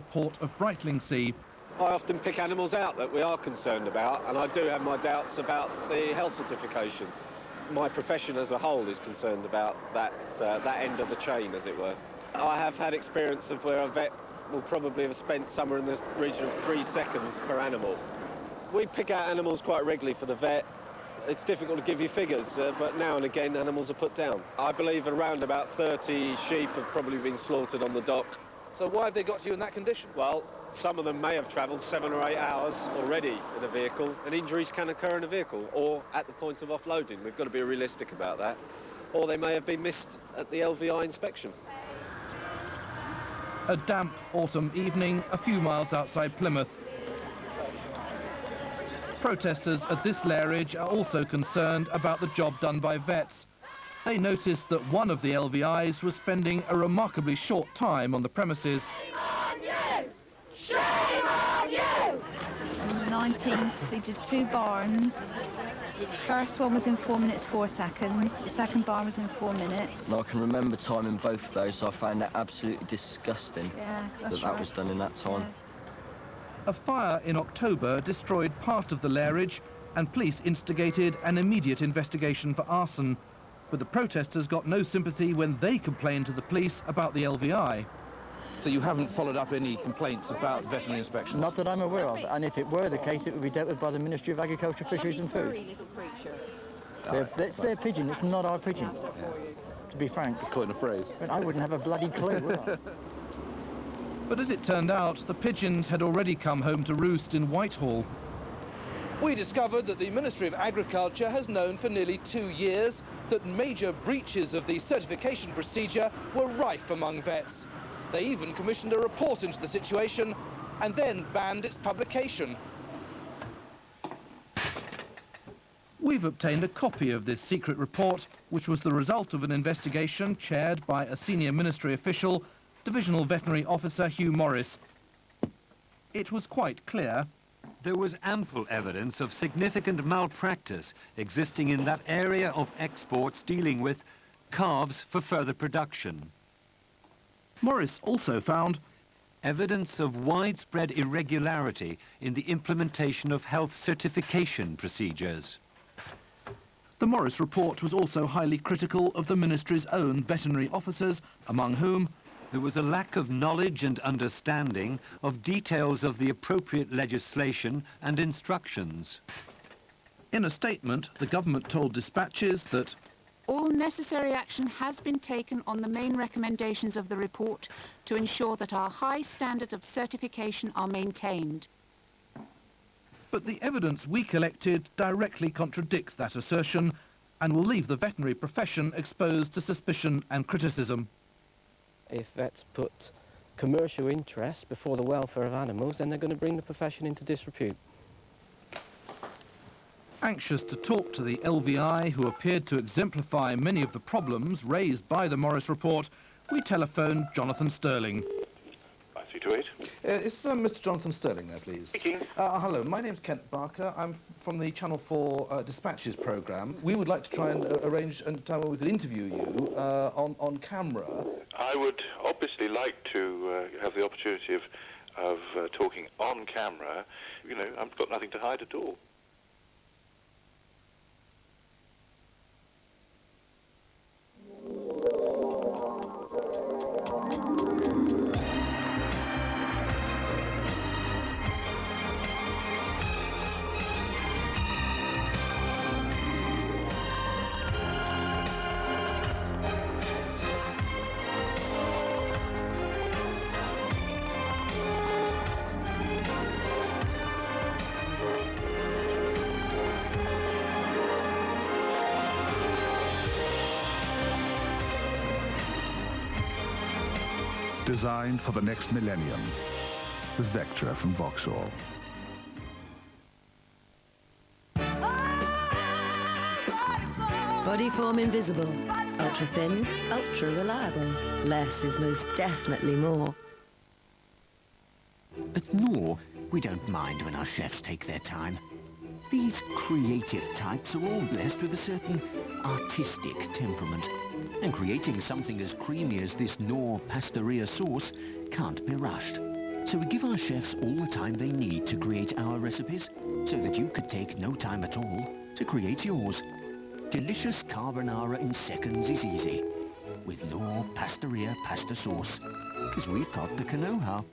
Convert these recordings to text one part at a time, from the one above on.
port of Brightlingsea. I often pick animals out that we are concerned about, and I do have my doubts about the health certification. My profession as a whole is concerned about that end of the chain, as it were. I have had experience of where a vet will probably have spent somewhere in the region of 3 seconds per animal. We pick out animals quite regularly for the vet. It's difficult to give you figures, but now and again animals are put down. I believe around about 30 sheep have probably been slaughtered on the dock. So why have they got to you in that condition? Well, some of them may have travelled 7 or 8 hours already in a vehicle, and injuries can occur in a vehicle or at the point of offloading. We've got to be realistic about that. Or they may have been missed at the LVI inspection. A damp autumn evening a few miles outside Plymouth. Protesters at this lairage are also concerned about the job done by vets. They noticed that one of the LVIs was spending a remarkably short time on the premises. Shame on you! Shame on you! On the 19th, we did 2 barns. The first one was in 4 minutes 4 seconds. The second barn was in 4 minutes. And I can remember timing both of those, so I found that absolutely disgusting that was done in that time. Yeah. A fire in October destroyed part of the lairage, and police instigated an immediate investigation for arson. But the protesters got no sympathy when they complained to the police about the LVI. So you haven't followed up any complaints about veterinary inspections? Not that I'm aware of, and if it were the case, it would be dealt with by the Ministry of Agriculture, Fisheries and Food. It's their pigeon, it's not our pigeon, to be frank. To coin a phrase. I wouldn't have a bloody clue, would I? But as it turned out, the pigeons had already come home to roost in Whitehall. We discovered that the Ministry of Agriculture has known for nearly 2 years that major breaches of the certification procedure were rife among vets. They even commissioned a report into the situation and then banned its publication. We've obtained a copy of this secret report, which was the result of an investigation chaired by a senior ministry official, Divisional Veterinary Officer Hugh Morris. It was quite clear. There was ample evidence of significant malpractice existing in that area of exports dealing with calves for further production. Morris also found evidence of widespread irregularity in the implementation of health certification procedures. The Morris report was also highly critical of the ministry's own veterinary officers, among whom there was a lack of knowledge and understanding of details of the appropriate legislation and instructions. In a statement, the government told dispatches that all necessary action has been taken on the main recommendations of the report to ensure that our high standards of certification are maintained. But the evidence we collected directly contradicts that assertion and will leave the veterinary profession exposed to suspicion and criticism. If vets put commercial interests before the welfare of animals, then they're going to bring the profession into disrepute. Anxious to talk to the LVI, who appeared to exemplify many of the problems raised by the Morris report, we telephoned Jonathan Sterling. 328. Is Mr. Jonathan Sterling there, please? Speaking. Hello, my name's Kent Barker. I'm from the Channel 4 Dispatches programme. We would like to try and arrange a time where we could interview you on camera. I would obviously like to have the opportunity of talking on camera. You know, I've got nothing to hide at all. Designed for the next millennium, the Vectra from Vauxhall. Bodyform Invisible. Ultra thin, ultra reliable. Less is most definitely more. At Knorr, we don't mind when our chefs take their time. These creative types are all blessed with a certain artistic temperament. And creating something as creamy as this Knorr Pastaria sauce can't be rushed. So we give our chefs all the time they need to create our recipes, so that you could take no time at all to create yours. Delicious carbonara in seconds is easy, with no pastaria pasta sauce, because we've got the know-how.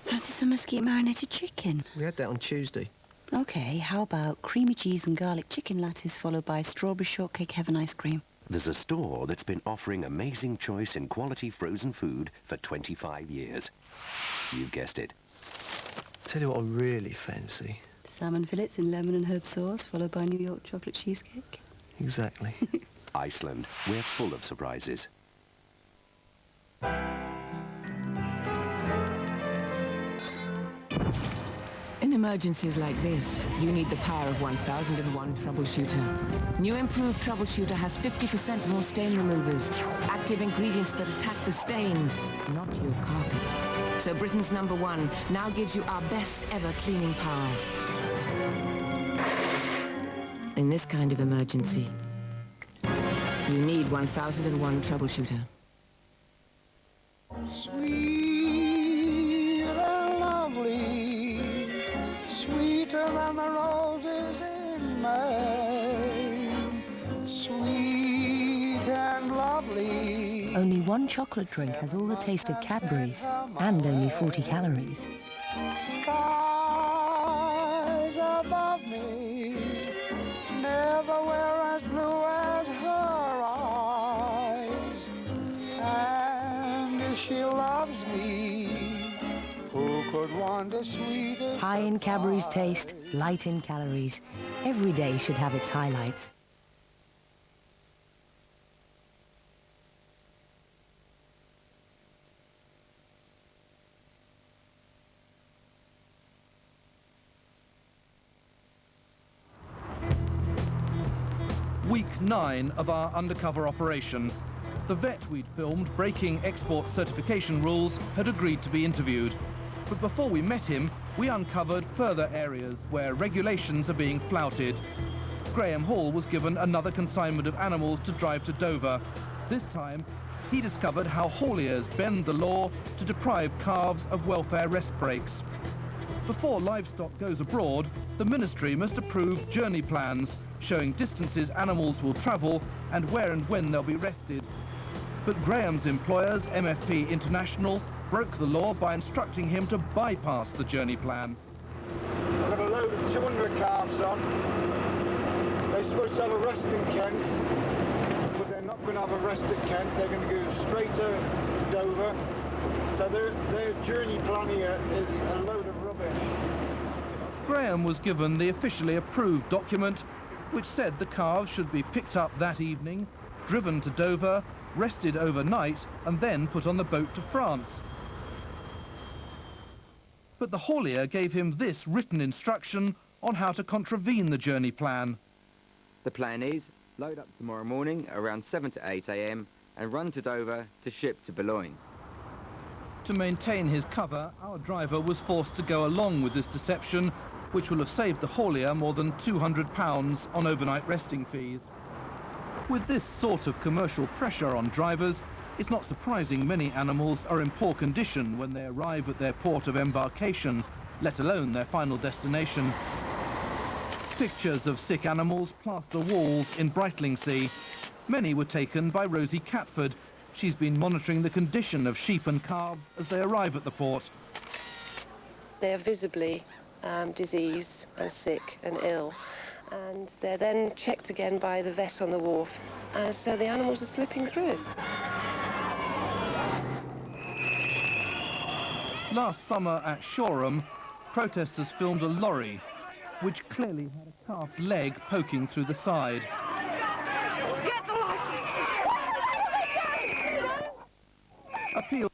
Fancy some mesquite marinated chicken? We had that on Tuesday. Okay, how about creamy cheese and garlic chicken lattice followed by strawberry shortcake heaven ice cream? There's a store that's been offering amazing choice in quality frozen food for 25 years. You guessed it. Tell you what I really fancy. Salmon fillets in lemon and herb sauce followed by New York chocolate cheesecake. Exactly. Iceland, we're full of surprises. In emergencies like this, you need the power of 1001 Troubleshooter. New improved Troubleshooter has 50% more stain removers, active ingredients that attack the stain, not your carpet. So Britain's #1 now gives you our best ever cleaning power. In this kind of emergency, you need 1001 Troubleshooter. Sweet and lovely, sweeter than the roses in May. Sweet and lovely. Only one chocolate drink has all the taste of Cadbury's and only 40 calories. Skies above me never were as blue as her eyes. And if she loves me, who could want a sweeter? High in Cadbury's taste, light in calories. Every day should have its highlights. Week 9 of our undercover operation. The vet we'd filmed breaking export certification rules had agreed to be interviewed. But before we met him, we uncovered further areas where regulations are being flouted. Graham Hall was given another consignment of animals to drive to Dover. This time, he discovered how hauliers bend the law to deprive calves of welfare rest breaks. Before livestock goes abroad, the ministry must approve journey plans showing distances animals will travel and where and when they'll be rested. But Graham's employers, MFP International, broke the law by instructing him to bypass the journey plan. I've got a load of 200 calves on. They're supposed to have a rest in Kent, but they're not going to have a rest at Kent. They're going to go straight to Dover. So their journey plan here is a load of rubbish. Graham was given the officially approved document which said the calves should be picked up that evening, driven to Dover, rested overnight and then put on the boat to France. But the haulier gave him this written instruction on how to contravene the journey plan. The plan is, load up tomorrow morning around 7 to 8 a.m. and run to Dover to ship to Boulogne. To maintain his cover, our driver was forced to go along with this deception, which will have saved the haulier more than £200 on overnight resting fees. With this sort of commercial pressure on drivers, it's not surprising many animals are in poor condition when they arrive at their port of embarkation, let alone their final destination. Pictures of sick animals plaster walls in Brightlingsea. Many were taken by Rosie Catford. She's been monitoring the condition of sheep and calves as they arrive at the port. They are visibly diseased and sick and ill, and they're then checked again by the vet on the wharf, and so the animals are slipping through. Last summer at Shoreham, protesters filmed a lorry which clearly had a calf's leg poking through the side. Get the license! Appeal